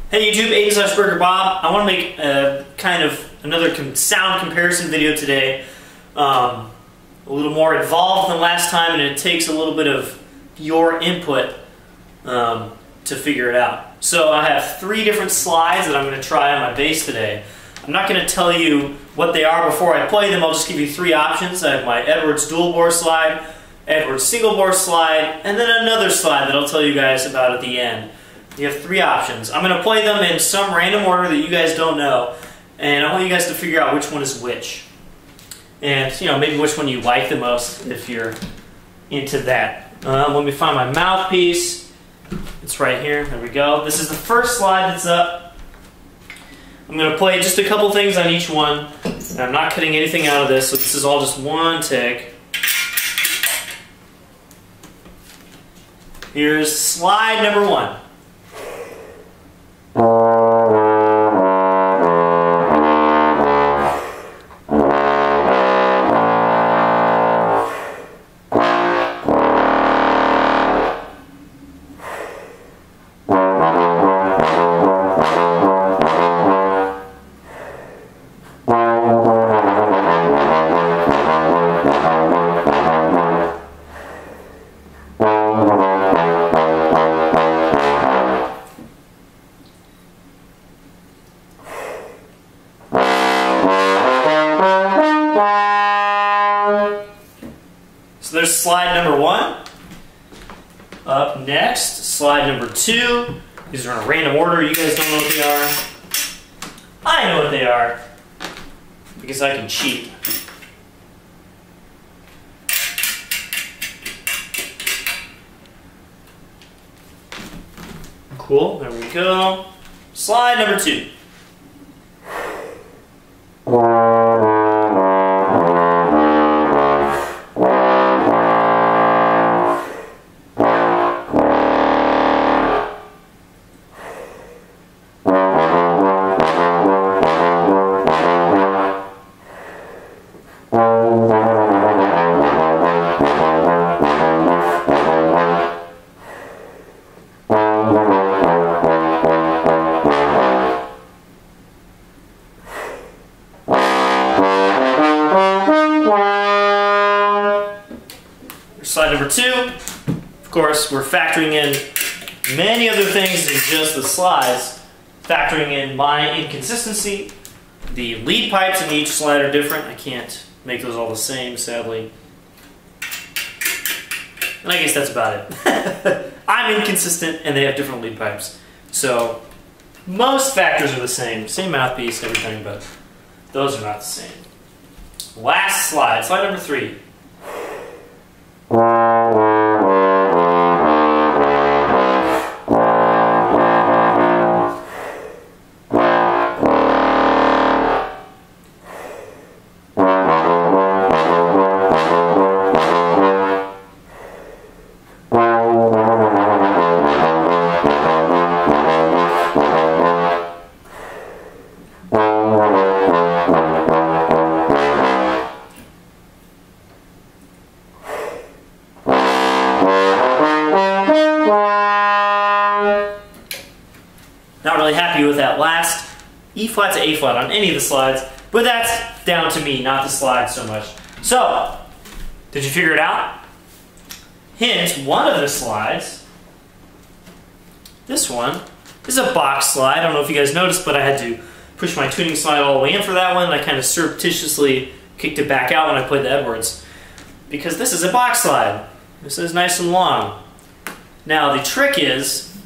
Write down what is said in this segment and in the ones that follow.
Hey YouTube, Aiden/Burger Bob. I want to make kind of another sound comparison video today. A little more involved than last time, and it takes a little bit of your input to figure it out. So I have 3 different slides that I'm going to try on my bass today. I'm not going to tell you what they are before I play them. I'll just give you 3 options. I have my Edwards dual bore slide, Edwards single bore slide, and then another slide that I'll tell you guys about at the end. You have 3 options. I'm going to play them in some random order that you guys don't know, and I want you guys to figure out which one is which. And, you know, maybe which one you like the most if you're into that. Let me find my mouthpiece. It's right here. There we go. This is the first slide that's up. I'm going to play just a couple things on each one, and I'm not cutting anything out of this, so this is all just one take. Here's slide number 1. So there's slide number 1. Up next, slide number 2. These are in a random order. You guys don't know what they are. I know what they are because I can cheat. Cool, there we go. Slide number 2. Slide number 2, of course, we're factoring in many other things than just the slides. Factoring in my inconsistency. The lead pipes in each slide are different. I can't make those all the same, sadly. And I guess that's about it. I'm inconsistent and they have different lead pipes. So most factors are the same. Same mouthpiece, everything, but those are not the same. Last slide, slide number 3. Not really happy with that last E flat to A flat on any of the slides, but that's down to me, not the slide so much. So, did you figure it out? Hint, one of the slides, this one, is a box slide. I don't know if you guys noticed, but I had to push my tuning slide all the way in for that one, and I kind of surreptitiously kicked it back out when I played the Edwards. Because this is a box slide. This is nice and long. Now, the trick is,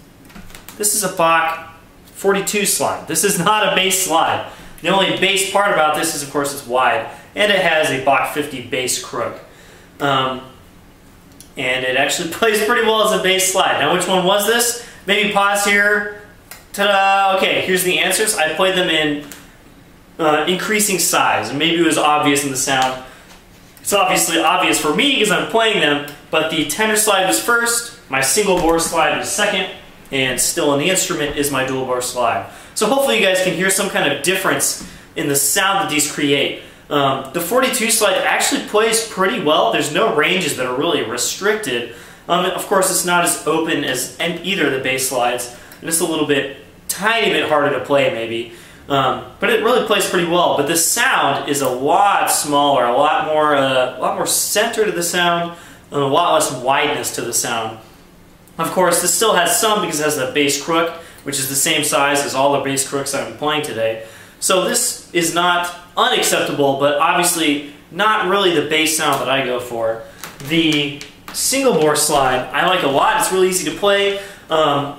this is a Bach 42 slide. This is not a bass slide. The only bass part about this is, of course, it's wide, and it has a Bach 50 bass crook. And it actually plays pretty well as a bass slide. Now, which one was this? Maybe pause here. Ta-da! Okay, here's the answers. I played them in increasing size, and maybe it was obvious in the sound. It's obviously obvious for me because I'm playing them, but the tenor slide was first, my single bore slide was second, and still in the instrument is my dual bore slide. So hopefully you guys can hear some kind of difference in the sound that these create. The 42 slide actually plays pretty well. There's no ranges that are really restricted. Of course, it's not as open as either of the bass slides, and it's a little bit tiny bit harder to play maybe. But it really plays pretty well. But the sound is a lot smaller, a lot more center to the sound, and a lot less wideness to the sound. Of course, this still has some because it has a bass crook, which is the same size as all the bass crooks I'm playing today. So this is not unacceptable, but obviously not really the bass sound that I go for. The single bore slide I like a lot. It's really easy to play.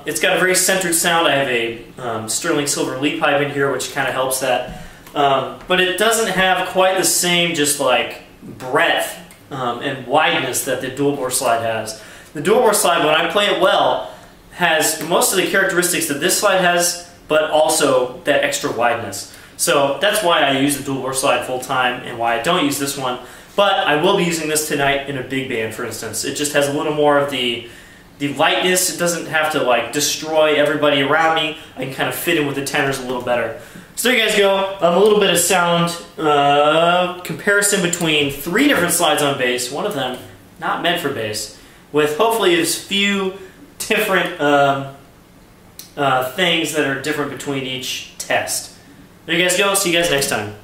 It's got a very centered sound. I have a sterling silver lead pipe in here, which kind of helps that. But it doesn't have quite the same just like breadth and wideness that the dual bore slide has. The dual bore slide, when I play it well, has most of the characteristics that this slide has, but also that extra wideness. So that's why I use the dual bore slide full time and why I don't use this one. But I will be using this tonight in a big band, for instance. It just has a little more of the lightness. It doesn't have to like destroy everybody around me. I can kind of fit in with the tenors a little better. So there you guys go. A little bit of sound comparison between 3 different slides on bass, one of them not meant for bass, with hopefully as few different things that are different between each test. There you guys go. See you guys next time.